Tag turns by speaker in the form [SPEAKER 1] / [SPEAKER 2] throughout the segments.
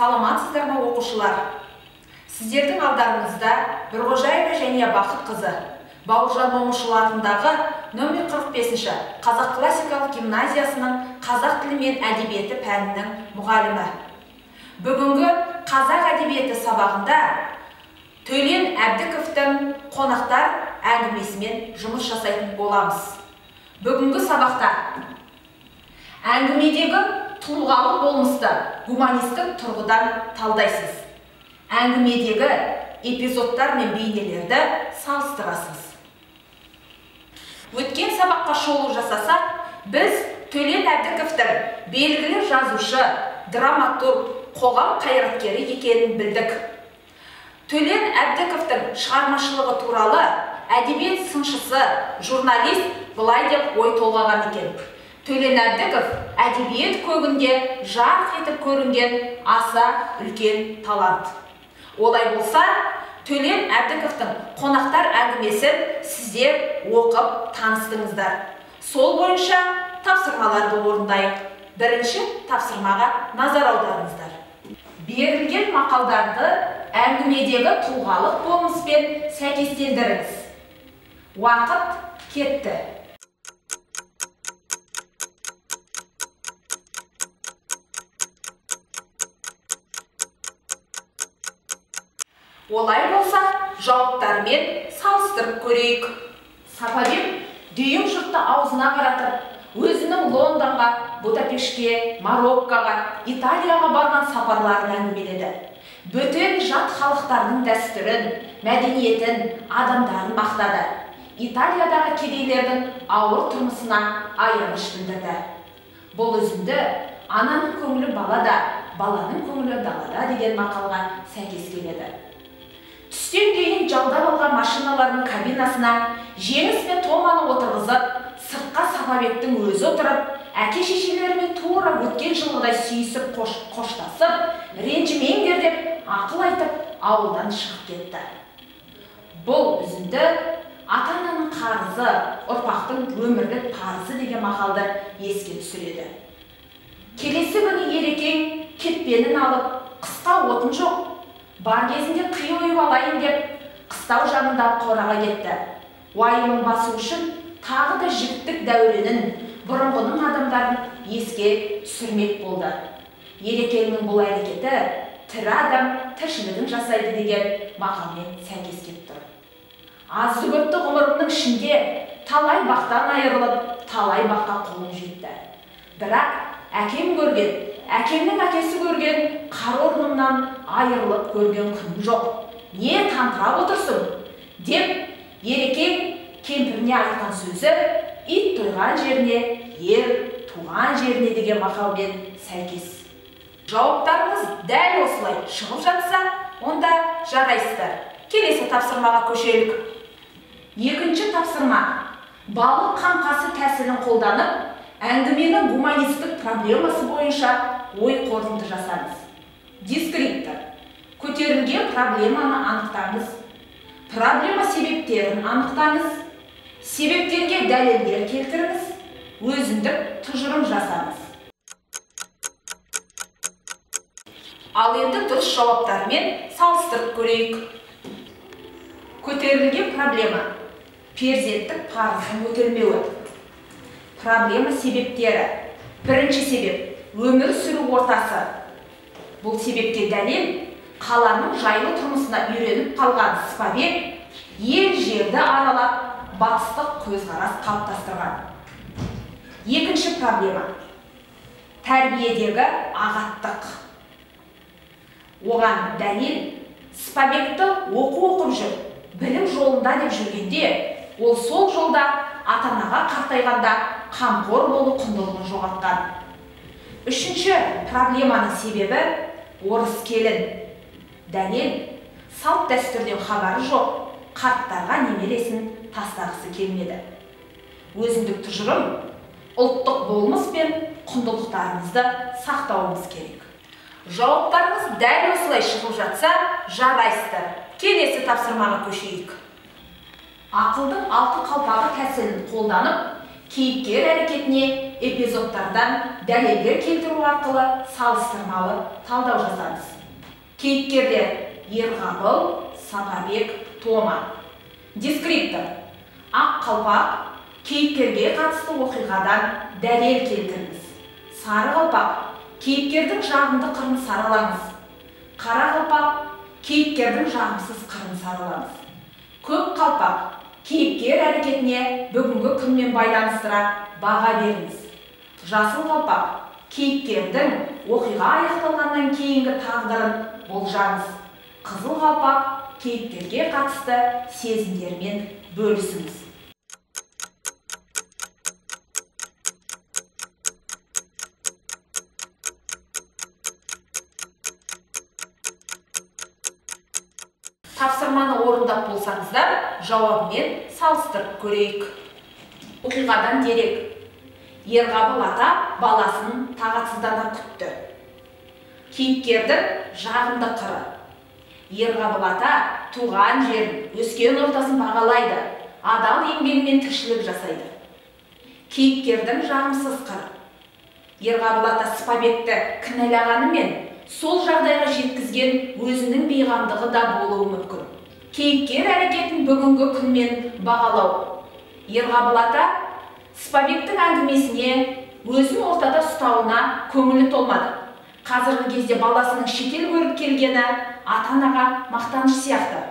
[SPEAKER 1] Саламатсыздар ма оқушылар? Сіздердің алдарыңызда Бірғожаева және Бақытқызы Бауыржан Момышұлы атындағы номер 45-ші Қазақ классикалық гимназиясының қазақ тілі мен әдебиеті пәнінің мұғалімі. Бүгінгі қазақ әдебиеті сабағында Төлен Әбдіковтің қонақтар әңгімесімен жұмыс жасайтын боламыз. Бүгінгі сабақта әңгімедегі тұлғалық болмысты гуманистік тұрғыдан талдайсыз. Әңгімедегі эпизодтар мен бейнелерді салыстырасыз. Өткен сабаққа шолу жасасақ, біз Төлен Әбдіковтің белгілі жазушы, драматург, қоғам қайраткері екенін білдік. Төлен Әбдіковтің шығармашылығы туралы әдебиет сыншысы, журналист былай деп ой толғаған екен. Төлен Әбдіков әдебиет көгінде жарқ етіп көрінген аса үлкен талант. Олай болса, Төлен Әбдіковтың қонақтар әңгімесін сіздер оқып таныстыңыздар. Сол бойынша тапсырмаларды орындайық. Бірінші тапсырмаға назар аударыңыздар. Берілген мақалдарды әңгімедегі тұлғалық болмыспен сәйкестендіріңіз. Уақыт кетті. Олай болса, жауаптармен салыстырып көрейік. Сапабек дүйім жұртты аузына қаратып, өзінің Лондонға, Будапештке, Мароккоға, Италияға барған сапарларын әңгімеледі. Бөтен жат халықтардың дәстүрін, мәдениетін, адамдарын мақтады. Италиядағы кедейлердің ауыр тұрмысына аяныш білдірді. Бұл үзінді ананың көңілі балада, баланың көңілі далада деген мақалға сәйкес келеді. Түстен кейін жалдап алған машиналардың кабинасына Жеңіс пен Томаны отырғызып, сыртқа Сапабектің өзі отырып, әке-шешелерімен тура өткен жылғыдай сүйісіп қоштасып, ренжімеңдер деп ақыл айтып, ауылдан шығып кетті. Бұл үзінді ата-ананың қарызы, ұрпақтың өмірлік парызы деген мақалды еске түсіреді. Келесі күні Ерекең кетпенін алып, қысқа отын жоқ, бар кезінде қи ойып алайын деп, қыстау жанында қораға кетті. Уайымын басу үшін тағы да жігіттік дәуренін, бұрынғының адамдарын еске түсірмек болды. Ерекеңнің бұл әрекеті тірі адам тіршілігін жасайды деген мақалмен сәйкес келіп тұр. Азды-көпті ғұмырымның ішінде талай бақтан айырылып, талай баққа қолым жетті. Бірақ әкем көрген, әкемнің әкесі көрген қар орнымнан айырылып көрген күнім жоқ. Не тантырап отырсың? Деп Ерекең кемпіріне айтқан сөзі ит тойған жеріне, ер туған жеріне деген мақалмен сәйкес. Жауаптарыңыз дәл осылай шығып жатса, онда жарайсыздар. Келесі тапсырмаға көшелік. Екінші тапсырма. Балық қаңқасы тәсілін қолданып, әңгіменің гуманистік проблемасы бойынша ой қорытынды жасаңыз. Дескриптор. Көтерілген проблеманы анықтаңыз. Проблема себептерін анықтаңыз. Себептерге дәлелдер келтіріңіз. Өзіндік тұжырым жасаңыз. Ал енді дұрыс жауаптармен салыстырып көрейік. Көтерілген проблема. Перзенттік парыздың өтелмеуі. Проблема себептері. Бірінші себеп – өмір сүру ортасы. Бұл себепке дәлел қаланың жайлы тұрмысына үйреніп қалған Сапабек ел жерді аралап, батыстық көзқарас қалыптастырған. Екінші проблема – тәрбиедегі ағаттық. Оған дәлел Сапабекті оқып жүр, білім жолында деп жүргенде, ол сол жолда ата-анаға қартайғанда қамқор болу құндылығын жоғалтқан. Үшінші проблеманың себебі орыс келін. Дәлел салт дәстүрден хабары жоқ, қарттарға немересін тастағысы келмеді. Өзіндік тұжырым ұлттық болмыс пен құндылықтарымызды сақтауымыз керек. Жауаптарыңыз дәл осылай шығып жатса, жарайсыздар. Келесі тапсырмаға көшейік. Ақылдың алты қалпағы тәсілін қолданып, кейіпкер әрекетіне эпизодтардан дәлелдер келтіру арқылы салыстырмалы талдау жасаңыз. Кейіпкерлер: Ерғабыл, Сапабек, Тома. Дескриптор: ақ қалпақ, кейіпкерге қатысты оқиғадан дәлел келтіріңіз. Сары қалпақ, кейіпкердің жағымды қырын саралаңыз. Қара қалпақ, кейіпкердің жағымсыз қырын саралаңыз. Көк қалпақ, кейіпкер әрекетіне бүгінгі күнмен байланыстыра баға беріңіз. Жасыл қалпақ, кейіпкердің оқиға аяқталғаннан кейінгі тағдырын болжаңыз. Қызыл қалпақ, кейіпкерге қатысты сезімдермен бөлісіңіз. Тапсырманы орындап болсаңыздар, жауабымен салыстырып көрейік. Оқиғадан дерек: Ерғабыл ата баласын тағатсыздана күтті. Кейіпкердің жағымды қыры: Ерғабыл ата туған жерін, өскен ортасын бағалайды, адал еңбегімен тіршілік жасайды. Кейіпкердің жағымсыз қыры: Ерғабыл ата Сапабекті кінәлағанымен, сол жағдайға жеткізген өзінің бейғамдығы да болуы мүмкін. Кейіпкер әрекетін бүгінгі күнмен бағалау: Ерғабыл ата Сапабектің әңгімесіне, өзін ортада ұстауына көңілі толмады. Қазіргі кезде баласының шетел көріп келгені ата-анаға мақтаныш сияқты.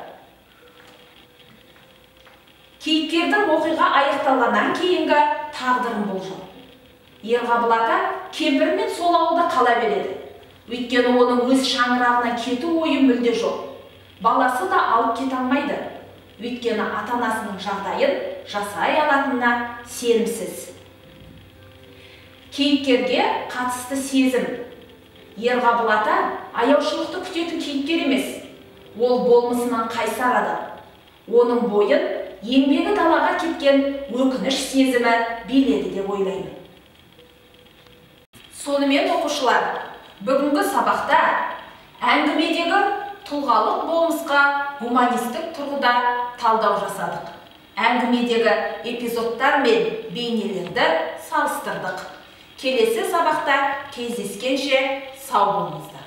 [SPEAKER 1] Кейіпкердің оқиға аяқталғаннан кейінгі тағдырын болжау: Ерғабыл ата кемпірімен сол ауылда қала береді. Өйткені оның өз шаңырағына кету ойы мүлде жоқ. Баласы да алып кете алмайды. Өйткені ата-анасының жағдайын жасай алатынына сенімсіз. Кейіпкерге қатысты сезім: Ерғабыл ата аяушылықты күтетін кейіпкер емес. Ол болмысынан қайсар адам. Оның бойын еңбегі далаға кеткен өкініш сезімі биледі деп ойлаймын. Сонымен оқушылар, бүгінгі сабақта әңгімедегі тұлғалық болмысқа гуманистік тұрғыда талдау жасадық. Әңгімедегі эпизодтар мен бейнелерді салыстырдық. Келесі сабақта кездескенше сау болыңыздар.